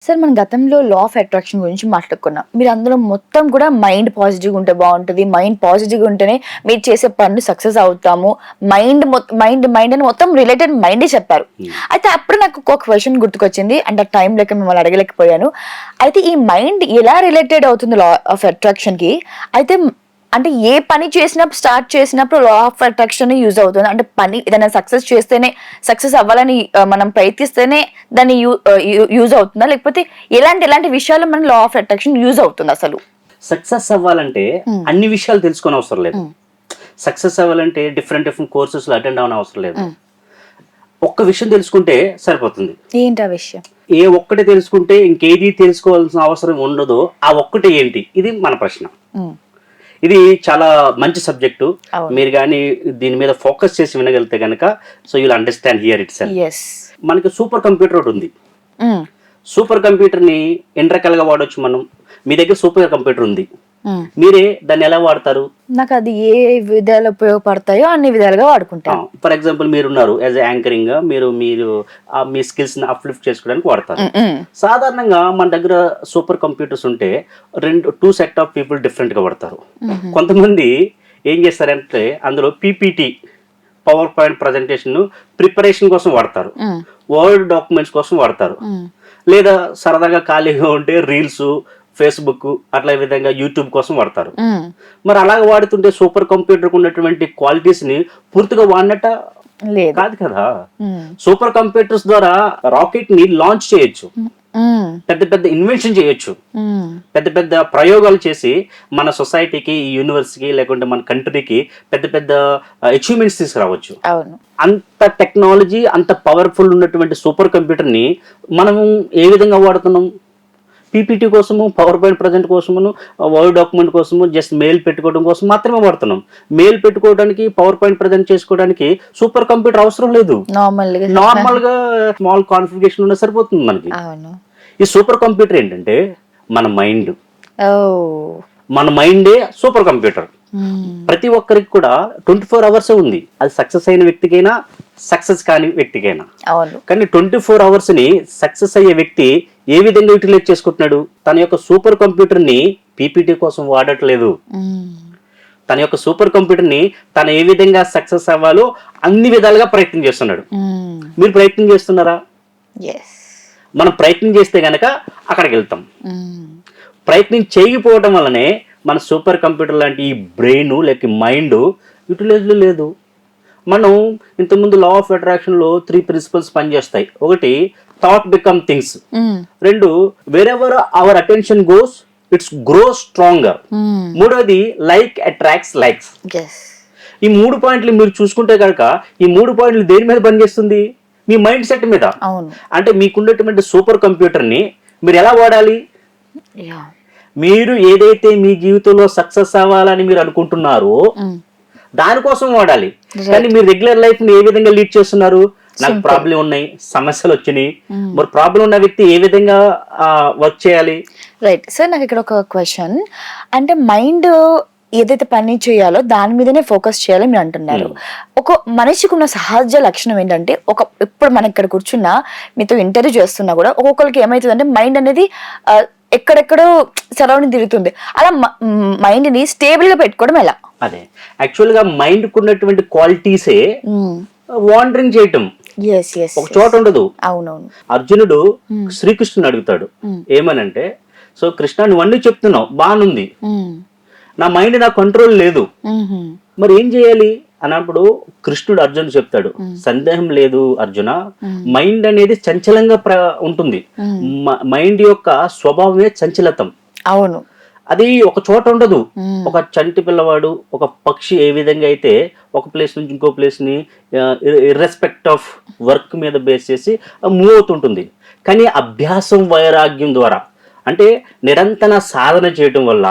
Sir మన గతంలో లా of attraction గురించి మాట్లాడుకున్నాం. మీరు అందులో మొత్తం కూడా మైండ్ పాజిటివ్గా ఉంటే బాగుంటుంది, మైండ్ పాజిటివ్గా ఉంటేనే మీరు చేసే పనులు సక్సెస్ అవుతాము, మైండ్ మైండ్ మైండ్ అని మొత్తం రిలేటెడ్ మైండే చెప్పారు. అయితే అప్పుడు నాకు ఒక క్వశ్చన్ గుర్తుకొచ్చింది, అంటే టైం లేక మిమ్మల్ని అడగలేకపోయాను. అయితే ఈ మైండ్ ఎలా రిలేటెడ్ అవుతుంది లా ఆఫ్ అట్రాక్షన్ కి? అయితే అంటే ఏ పని చేసినప్పుడు స్టార్ట్ చేసినప్పుడు లా ఆఫ్ అట్రాక్షన్ యూజ్ అవుతుంది. అంటే పని ఏదైనా సక్సెస్ చేస్తేనే, సక్సెస్ అవ్వాలని మనం ప్రయత్నిస్తేనే దాన్ని యూజ్ అవుతుందా, లేకపోతే ఎలాంటి విషయాలు మన లా ఆఫ్ అట్రాక్షన్ యూజ్ అవుతుంది అసలు? సక్సెస్ అవ్వాలంటే అన్ని విషయాలు తెలుసుకొని అవసరం లేదు. సక్సెస్ అవ్వాలంటే డిఫరెంట్ కోర్సెస్ అటెండ్ అవ్వని అవసరం లేదు. ఒక్క విషయం తెలుసుకుంటే సరిపోతుంది. ఏంటి ఆ విషయం? ఏ ఒక్కటి తెలుసుకుంటే ఇంకేది తెలుసుకోవాల్సిన అవసరం ఉండదో ఆ ఒక్కటి ఏంటి? ఇది మన ప్రశ్న. ఇది చాలా మంచి సబ్జెక్టు. మీరు కానీ దీని మీద ఫోకస్ చేసి వినగలిగితే కనుక so you'll understand here it self. మనకి సూపర్ కంప్యూటర్ ఒకటి ఉంది. సూపర్ కంప్యూటర్ ని ఎన్ని రకాలుగా వాడవచ్చు మనం. మీ దగ్గర సూపర్ కంప్యూటర్ ఉంది, మీరే దాన్ని ఎలా వాడతారు? నాకు అది ఏ విధాలు ఉపయోగపడతాయో అన్ని విధాలుగా వాడుకుంటాను. ఫర్ ఎగ్జాంపుల్ మీరున్నారు యాజ్ యాంకరింగ్ గా, మీరు మీ స్కిల్స్ ని అప్లిఫ్ట్ చేసుకోవడానికి వాడతారు. సాధారణంగా మన దగ్గర సూపర్ కంప్యూటర్స్ ఉంటే two set of people different గా వాడతారు. కొంతమంది ఏం చేస్తారంటే అందులో PPT, power point presentation preparation కోసం వాడతారు, వర్డ్ డాక్యుమెంట్స్ కోసం వాడతారు, లేదా సరదాగా ఖాళీగా ఉంటే రీల్స్, ఫేస్బుక్ అట్లా విధంగా యూట్యూబ్ కోసం వాడతారు. మరి అలాగ వాడుతుంటే సూపర్ కంప్యూటర్ ఉన్నటువంటి క్వాలిటీస్ ని పూర్తిగా వాడినట్ట కాదు కదా. సూపర్ కంప్యూటర్స్ ద్వారా రాకెట్ ని లాంచ్ చేయొచ్చు, పెద్ద పెద్ద ఇన్వెన్షన్ చేయొచ్చు, పెద్ద పెద్ద ప్రయోగాలు చేసి మన సొసైటీకి, యూనివర్సిటీకి, లేకుంటే మన కంట్రీకి పెద్ద పెద్ద అచీవ్మెంట్స్ తీసుకురావచ్చు. అంత టెక్నాలజీ, అంత పవర్ఫుల్ ఉన్నటువంటి సూపర్ కంప్యూటర్ ని మనం ఏ విధంగా వాడుతున్నాం? పీపీటీ కోసము, పవర్ పాయింట్ ప్రజెంట్ కోసము, వర్డ్ డాక్యుమెంట్ కోసము, జస్ట్ మెయిల్ పెట్టుకోవడం కోసం మాత్రమే వాడుతున్నాం. మెయిల్ పెట్టుకోవడానికి, పవర్ పాయింట్ ప్రజెంట్ చేసుకోవడానికి సూపర్ కంప్యూటర్ అవసరం లేదు. నార్మల్ గా స్మాల్ కాన్ఫిగరేషన్ ఉన్న సరిపోతుంది మనకి. ఈ సూపర్ కంప్యూటర్ ఏంటంటే మన మైండ్. మన మైండే సూపర్ కంప్యూటర్. ప్రతి ఒక్కరికి కూడా 24 hours ఉంది. అది సక్సెస్ అయిన వ్యక్తికైనా, సక్సెస్ కాని వ్యక్తికైనా. కానీ 24 hours ని సక్సెస్ అయ్యే వ్యక్తి ఏ విధంగా యూటిలైజ్ చేసుకుంటున్నాడు? తన యొక్క సూపర్ కంప్యూటర్ ని పీపీటీ కోసం వాడట్లేదు. తన యొక్క సూపర్ కంప్యూటర్ ని తను ఏ విధంగా సక్సెస్ అవ్వాలో అన్ని విధాలుగా ప్రయత్నం చేస్తున్నాడు. మీరు ప్రయత్నం చేస్తున్నారా? మనం ప్రయత్నం చేస్తే గనక అక్కడికి వెళ్తాం. ప్రయత్నం చేయకపోవడం వల్లనే మన సూపర్ కంప్యూటర్ లాంటి ఈ బ్రెయిన్ లేక మైండ్ యూటిలైజ్లో లేదు. మనం ఇంతకుముందు లా ఆఫ్ అట్రాక్షన్ లో 3 ప్రిన్సిపల్స్ పనిచేస్తాయి. ఒకటి, thought become things. 2, wherever our attention goes it's grow stronger. 3వది, లైక్ అట్రాక్ట్స్ లైక్స్. ఈ 3 పాయింట్లు మీరు చూసుకుంటే కనుక ఈ 3 పాయింట్లు దేని మీద పనిచేస్తుంది? మీ మైండ్ సెట్ మీద. అంటే మీకున్నటువంటి సూపర్ కంప్యూటర్ ని మీరు ఎలా వాడాలి? మీరు ఏదైతే మీ జీవితంలో సక్సెస్ అవ్వాలని మీరు అనుకుంటున్నారో దానికోసం వాడాలి. కానీ మీరు రెగ్యులర్ లైఫ్ ని ఏ విధంగా లీడ్ చేస్తున్నారు? నాకు ప్రాబ్లం ఉన్నాయి, సమస్యలు వచ్చినాయి. మరి ప్రాబ్లం ఉన్న వ్యక్తి ఏ విధంగా వర్క్ చేయాలి? రైట్ సార్, నాకు ఇక్కడ ఒక క్వశ్చన్. అంటే మైండ్ ఏదైతే పని చేయాలో దాని మీదనే ఫోకస్ చేయాలి మీరు అంటున్నారు. ఒక మనిషికి ఉన్న సహజ లక్షణం ఏంటంటే, ఇప్పుడు మనం ఇక్కడ కూర్చున్నా మీతో ఇంటర్వ్యూ చేస్తున్నా కూడా ఒక్కొక్కరికి ఏమవుతుందంటే మైండ్ అనేది ఎక్కడెక్కడో సరౌండింగ్ తిరుగుతుంది. అలా మైండ్ ని స్టేబుల్ గా పెట్టుకోవడం ఎలా? అదే యాక్చువల్ గా మైండ్ కు ఉన్నటువంటి క్వాలిటీసే వాండరింగ్ చేయటం. ఒక చోట ఉండదు. అర్జునుడు శ్రీకృష్ణుని అడుగుతాడు ఏమనంటే, సో కృష్ణ నువ్వు అన్ని చెప్తున్నావు బాగుంది, నా మైండ్ నా కంట్రోల్ లేదు, మరి ఏం చేయాలి అన్నప్పుడు కృష్ణుడు అర్జునుడు చెప్తాడు, సందేహం లేదు అర్జున, మైండ్ అనేది చంచలంగా ఉంటుంది. మైండ్ యొక్క స్వభావమే చంచలతం. అవును, అది ఒక చోట ఉండదు. ఒక చంటి పిల్లవాడు, ఒక పక్షి ఏ విధంగా అయితే ఒక ప్లేస్ నుంచి ఇంకో ప్లేస్ ని ఇర్రెస్పెక్ట్ ఆఫ్ వర్క్ మీద బేస్ చేసి మూవ్ అవుతుంటుంది. కానీ అభ్యాసం, వైరాగ్యం ద్వారా, అంటే నిరంతర సాధన చేయడం వల్ల,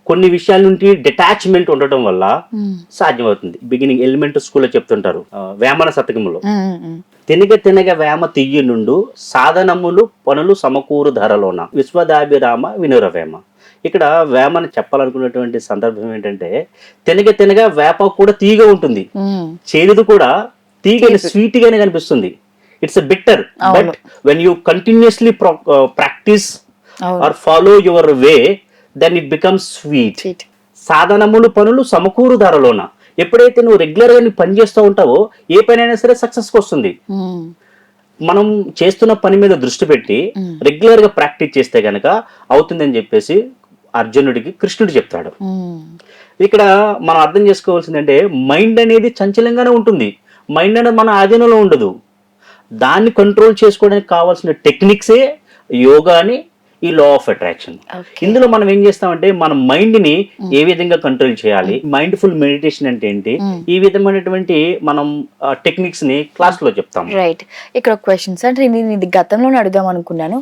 కొన్ని విషయాల నుండి డిటాచ్మెంట్ ఉండటం వల్ల సాధ్యమవుతుంది. బిగినింగ్ ఎలిమెంటరీ స్కూల్లో చెప్తుంటారు వేమన శతకములో, తినగ తినగ వేమ తియ్యి నుండు సాధనములు పనులు సమకూరు ధరలోన విశ్వదాభిరామ వినురవేమ. ఇక్కడ వేమని చెప్పాలనుకున్నటువంటి సందర్భం ఏంటంటే, తినగ తినగ వేప కూడా తీగ ఉంటుంది, చేదుది కూడా తీగ స్వీట్ గానే కనిపిస్తుంది. It's bitter, but when you continuously practice or follow your way then it becomes sweet. సాధనములు పనులు సమకూరు ధరలోన. ఎప్పుడైతే నువ్వు రెగ్యులర్ గా పని చేస్తూ ఉంటావో ఏ పని అయినా సరే సక్సెస్ వస్తుంది. మనం చేస్తున్న పని మీద దృష్టి పెట్టి రెగ్యులర్ గా ప్రాక్టీస్ చేస్తే గనక అవుతుందని చెప్పేసి అర్జునుడికి కృష్ణుడు చెప్తాడు. ఇక్కడ మనం అర్థం చేసుకోవాల్సిందంటే మైండ్ అనేది చంచలంగానే ఉంటుంది. మైండ్ అనేది మన ఆధీనంలో ఉండదు. దాన్ని కంట్రోల్ చేసుకోవడానికి కావాల్సిన టెక్నిక్సే యోగా అని ఈ లా ఆఫ్ అట్రాక్షన్. ఇందులో మనం ఏం చేస్తామంటే మన మైండ్ ని ఏ విధంగా కంట్రోల్ చేయాలి, మైండ్ఫుల్ మెడిటేషన్ అంటే ఏంటి, ఈ విధమైనటువంటి మనం టెక్నిక్స్ ని క్లాస్ లో చెప్తాం. రైట్. ఇక్కడ ఒక క్వశ్చన్ సార్, నేను ఇది గతంలో అడుగుదాం అనుకున్నాను.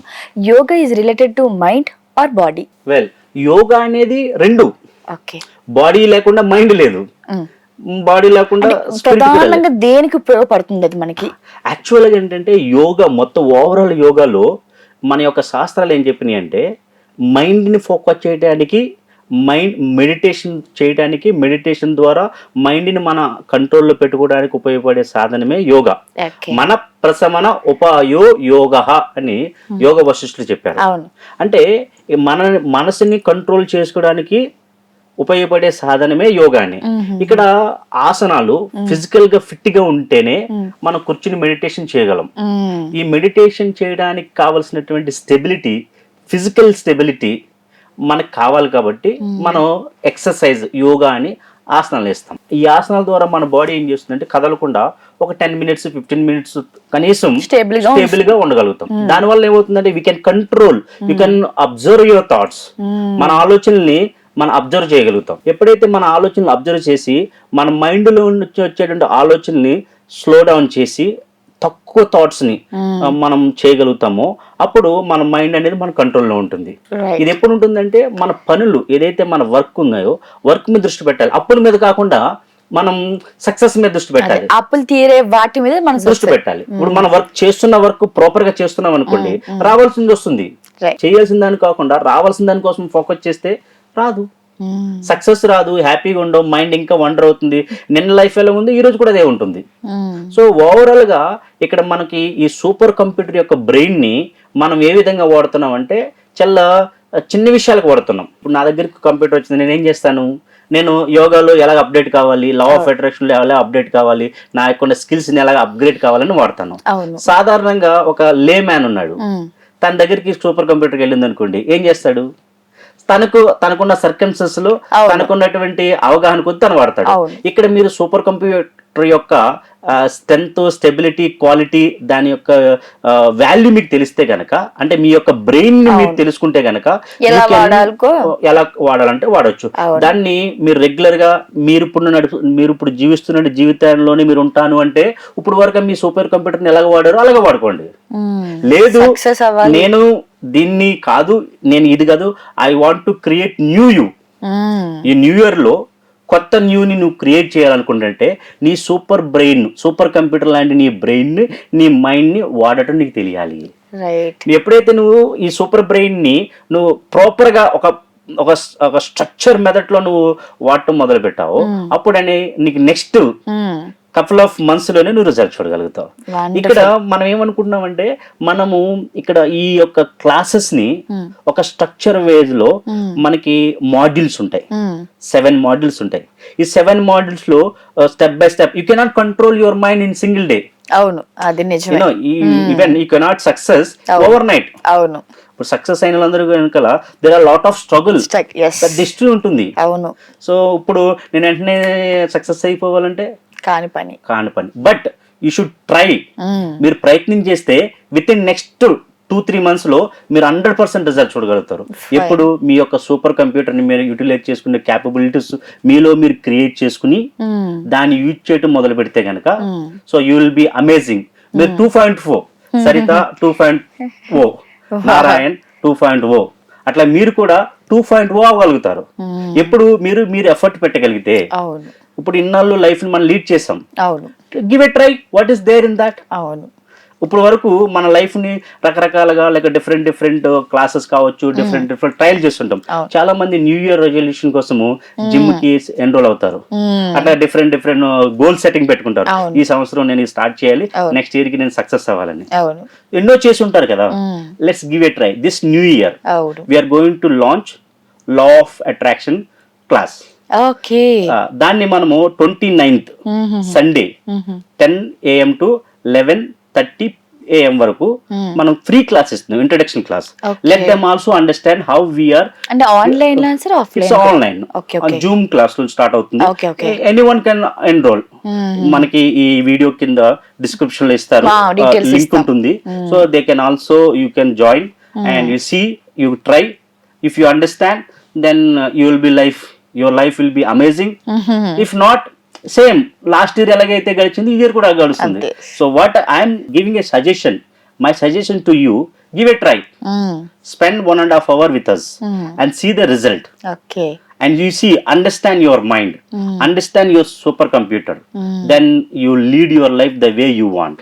Yoga is related to mind or body? Well, yoga అనేది రెండు. బాడీ లేకుండా మైండ్ లేదు, బాడీ లేకుండా ప్రధానంగా దేనికి ఉపయోగపడుతుంది అది మనకి? యాక్చువల్గా ఏంటంటే యోగా మొత్తం ఓవరాల్ యోగాలో మన యొక్క శాస్త్రాలు ఏం చెప్పినాయి అంటే మైండ్ని ఫోకస్ చేయడానికి, మైండ్ మెడిటేషన్ చేయడానికి, మెడిటేషన్ ద్వారా మైండ్ని మన కంట్రోల్లో పెట్టుకోవడానికి ఉపయోగపడే సాధనమే యోగా. మన ప్రశమన ఉపాయో యోగ అని యోగ వశిష్ఠులు చెప్పారు. అంటే మన మనసుని కంట్రోల్ చేసుకోవడానికి ఉపయోగపడే సాధనమే యోగాని. ఇక్కడ ఆసనాలు ఫిజికల్ గా ఫిట్ గా ఉంటేనే మనం కూర్చుని మెడిటేషన్ చేయగలం. ఈ మెడిటేషన్ చేయడానికి కావలసినటువంటి స్టెబిలిటీ, ఫిజికల్ స్టెబిలిటీ మనకు కావాలి కాబట్టి మనం ఎక్సర్సైజ్ యోగా అని ఆసనాలు వేస్తాం. ఈ ఆసనాల ద్వారా మన బాడీ ఏం చేస్తుందంటే కదలకుండా ఒక 10 minutes 15 minutes కనీసం స్టేబుల్ గా ఉండగలుగుతాం. దానివల్ల ఏమవుతుందంటే we can control, you can observe your thoughts. మన ఆలోచనల్ని మనం అబ్జర్వ్ చేయగలుగుతాం. ఎప్పుడైతే మన ఆలోచనలు అబ్జర్వ్ చేసి మన మైండ్లో నుంచి వచ్చేటువంటి ఆలోచనల్ని స్లో డౌన్ చేసి తక్కువ థాట్స్ ని మనం చేయగలుగుతామో అప్పుడు మన మైండ్ అనేది మన కంట్రోల్లో ఉంటుంది. ఇది ఎప్పుడు ఉంటుందంటే మన పనులు ఏదైతే మన వర్క్ ఉన్నాయో వర్క్ మీద దృష్టి పెట్టాలి, అప్పుల మీద కాకుండా మనం సక్సెస్ మీద దృష్టి పెట్టాలి, అప్పులు తీరే వాటి మీద మనం దృష్టి పెట్టాలి. ఇప్పుడు మన వర్క్ చేస్తున్న వర్క్ ప్రాపర్ గా చేస్తున్నాం అనుకోండి, రావాల్సింది వస్తుంది. చేయాల్సిన దాని కాకుండా రావాల్సిన దాని కోసం ఫోకస్ చేస్తే రాదు, సక్సెస్ రాదు, హ్యాపీగా ఉండవు, మైండ్ ఇంకా వండర్ అవుతుంది. నిన్న లైఫ్ ఎలా ఉంది ఈ రోజు కూడా అదే ఉంటుంది. సో ఓవరాల్ గా ఇక్కడ మనకి ఈ సూపర్ కంప్యూటర్ యొక్క బ్రెయిన్ ని మనం ఏ విధంగా వాడుతున్నాం అంటే చాలా చిన్న విషయాలకు వాడుతున్నాం. ఇప్పుడు నా దగ్గరికి కంప్యూటర్ వచ్చింది, నేను ఏం చేస్తాను, నేను యోగాలో ఎలా అప్డేట్ కావాలి, లా ఆఫ్ అట్రాక్షన్ లో ఎలా అప్డేట్ కావాలి, నా యొక్క స్కిల్స్ ని ఎలా అప్గ్రేడ్ కావాలని వాడతాను. సాధారణంగా ఒక లే మ్యాన్ ఉన్నాడు, తన దగ్గరికి సూపర్ కంప్యూటర్కి వెళ్ళింది అనుకోండి, ఏం చేస్తాడు, తనకున్న సర్కమ్స్టెన్సెస్ లో తనకున్నటువంటి అవగాహన కొద్ది తను వాడతాడు. ఇక్కడ మీరు సూపర్ కంప్యూటర్ యొక్క స్ట్రెంత్, స్టెబిలిటీ, క్వాలిటీ, దాని యొక్క వాల్యూ మీకు తెలిస్తే గనక, అంటే మీ యొక్క బ్రెయిన్ ని మీరు తెలుసుకుంటే గనక ఎలా వాడాలంటే వాడచ్చు. దాన్ని మీరు రెగ్యులర్ గా మీరు ఇప్పుడు జీవిస్తున్న జీవితంలోనే మీరు ఉంటాను అంటే ఇప్పుడు వరకు మీ సూపర్ కంప్యూటర్ ని ఎలాగ వాడారో అలాగే వాడుకోండి. లేదు నేను దీన్ని కాదు, నేను ఇది కాదు, I want to create new you. ఈ న్యూ ఇయర్ లో కొత్త న్యూని నువ్వు క్రియేట్ చేయాలనుకుంటుంటే నీ సూపర్ బ్రెయిన్, సూపర్ కంప్యూటర్ లాంటి నీ బ్రెయిన్ ని, నీ మైండ్ ని వాడటం నీకు తెలియాలి. ఎప్పుడైతే నువ్వు ఈ సూపర్ బ్రెయిన్ ని నువ్వు ప్రాపర్ గా ఒక స్ట్రక్చర్ మెథడ్ లో నువ్వు వాడటం మొదలు పెట్టావు, అప్పుడు నీకు నెక్స్ట్ కపుల్ ఆఫ్ మంత్స్ లోనే నువ్వు రిజల్ట్ చూడగలుగుతావు. ఇక్కడ మనం ఏమనుకుంటున్నామంటే మనము ఇక్కడ ఈ యొక్క క్లాసెస్ ని ఒక స్ట్రక్చర్ వేజ్ లో మనకి మాడ్యూల్స్ ఉంటాయి, 7 మాడ్యూల్స్ ఉంటాయి. ఈ 7 మాడ్యూల్స్ లో step by step you cannot control your mind in single day. అవును, అది నిజమే. Even you cannot success overnight. అవును, ఇప్పుడు సక్సెస్ అయిన వాళ్ళందరూ వెనకాల there are lot of struggle, history ఉంటుంది. అవును. సో ఇప్పుడు నేను వెంటనే సక్సెస్ అయిపోవాలంటే కాని పని. But you should try. మీరు ప్రయత్నం చేస్తే విత్ ఇన్ నెక్స్ట్ 2-3 months లో మీరు 100% రిజల్ట్ చూడగలుగుతారు. ఎప్పుడు మీ యొక్క సూపర్ కంప్యూటర్ ని మీరు యూటిలైజ్ చేసుకునే క్యాపబిలిటీస్ మీలో మీరు క్రియేట్ చేసుకుని దాన్ని యూజ్ చేయడం మొదలు పెడితే గనక so you will be amazing. మీరు 2.4, సరిత 2.0, నారాయణ్ 2.0, అట్లా మీరు కూడా 2.0 అవ్వగలుగుతారు. ఎప్పుడు మీరు ఎఫర్ట్ పెట్టగలిగితే. ఇప్పుడు ఇన్నాళ్ళు లైఫ్ ని మనం లీడ్ చేసాం, give a try, what is there in that. అవును, ఇప్పుడు వరకు మన లైఫ్ ని రకరకాలుగా లైక్ డిఫరెంట్ క్లాసెస్ కావచ్చు, డిఫరెంట్ ట్రయల్ చేస్తుంటాం. చాలా మంది న్యూ ఇయర్ రెజల్యూషన్ కోసము జిమ్ కి ఎన్రోల్ అవుతారు. అట్లా డిఫరెంట్ గోల్ సెట్టింగ్ పెట్టుకుంటారు. ఈ సంవత్సరం నేను స్టార్ట్ చేయాలి, నెక్స్ట్ ఇయర్ కి నేను సక్సెస్ అవ్వాలని. ఎన్నో చేసి ఉంటారు కదా. Let's give a try this new year. We're going to launch law of attraction class. Okay, దాన్ని మనము 29th Sunday 10 AM to 11:30 AM వరకు మనం ఫ్రీ క్లాస్ ఇస్తున్నాం, introduction class. Let them also understand how we're. అంటే online online Zoom class start అవుతుంది. Anyone can enrol. మనకి ఈ video కింద డిస్క్రిప్షన్ లో ఇస్తారు, లింక్ ఉంటుంది. So they can also you can join and you see, you try. If you understand then you will be life, your life will be amazing. If not, same last year ఎలాగైతే గడిచింది ఈ year కూడా గడుస్తుంది. So what I'm giving a suggestion, my suggestion to you, give a try. Spend 1.5 hours with us and see the result. And you see, understand your mind, understand your supercomputer. Then you lead your life the way you want.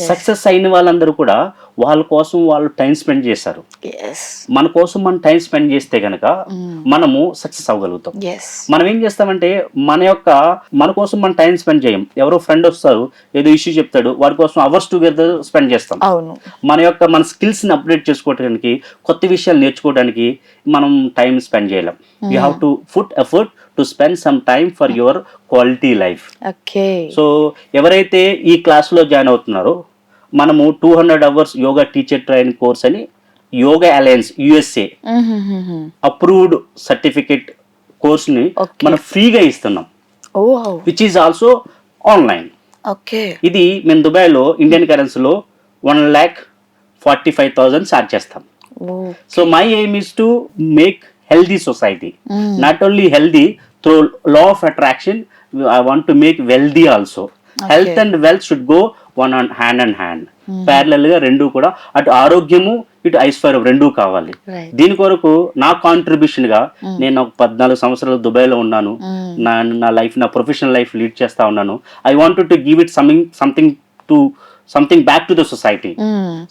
Success అయిన వాళ్ళందరూ కూడా వాళ్ళ కోసం వాళ్ళు time spend చేశారు. మన కోసం మనం టైం స్పెండ్ చేస్తే గనక మనము సక్సెస్ అవ్వగలుగుతాం. మనం ఏం చేస్తామంటే మన కోసం మనం టైం స్పెండ్ చేయం. ఎవరో ఫ్రెండ్ వస్తారు, ఏదో ఇష్యూ చెప్తాడు, వాడి కోసం అవర్స్ టుగెదర్ స్పెండ్ చేస్తాం. మన స్కిల్స్ ని అప్డేట్ చేసుకోవడానికి, కొత్త విషయాలు నేర్చుకోవడానికి మనం టైం స్పెండ్ చేయలేం. You have to put effort to spend some time for your quality life. So ఎవరైతే ఈ క్లాస్ లో జాయిన్ అవుతున్నారో, మనము 200 hours yoga teacher training course అని Yoga Alliance USA approved certificate course ని మనం ఫ్రీగా ఇస్తున్నాం, విచ్ ఈస్ ఆల్సో ఆన్లైన్. ఇది మేము దుబాయ్ లో ఇండియన్ కరెన్సీలో 1,45,000 చార్జ్ చేస్తాం. So my aim is to make healthy society, not only healthy through law of attraction, I want to make wealthy also. Health and wealth should go hand in hand. Parallel గా రెండు కూడా, అటు ఆరోగ్యము ఇటు ఐశ్వర్యం రెండు కావాలి. దీని కొరకు నా కాంట్రిబ్యూషన్ గా నేను 14 సంవత్సరాలు దుబాయ్ లో ఉన్నాను. నా లైఫ్, నా ప్రొఫెషనల్ లైఫ్ లీడ్ చేస్తా ఉన్నాను. I wanted to give it something back to the society.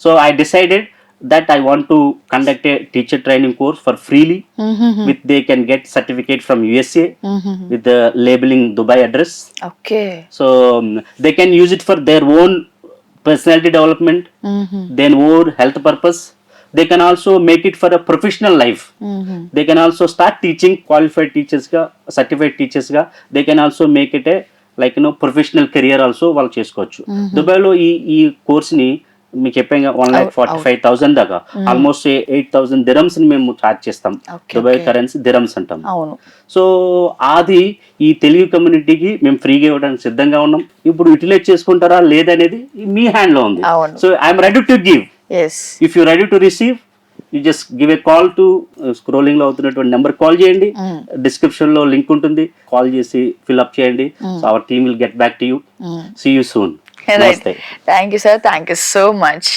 So I decided that I want to conduct a teacher training course for freely, with they can get certificate from USA with the labeling Dubai address. So they can use it for their own personality development, their own health purpose. They can also make it for a professional life. They can also start teaching qualified teachers ga, certified teachers ga. They can also make it a professional career also వాళ్ళు చేసుకోవచ్చు. దుబాయ్లో ఈ course ని మీకు చెప్పాను 1,45,000 దాకా, almost 8,000 dirhams ని మేము ఛార్జ్ చేస్తాం. దుబాయ్ కరెన్సీ dirhams అంటాం. సో అది ఈ తెలుగు కమ్యూనిటీకి మేము ఫ్రీగా ఇవ్వడానికి సిద్ధంగా ఉన్నాం. ఇప్పుడు యూటిలైజ్ చేసుకుంటారా లేదనేది మీ హ్యాండ్ లో ఉంది. So I'm ready to give. If you ready to receive, you just give a call to scrolling లో అవుతున్నటువంటి నెంబర్ కాల్ చేయండి. డిస్క్రిప్షన్ లో లింక్ ఉంటుంది, కాల్ చేసి ఫిల్అప్ చేయండి. So our team will get back to you. See you soon. Thank you, sir. Thank you so much.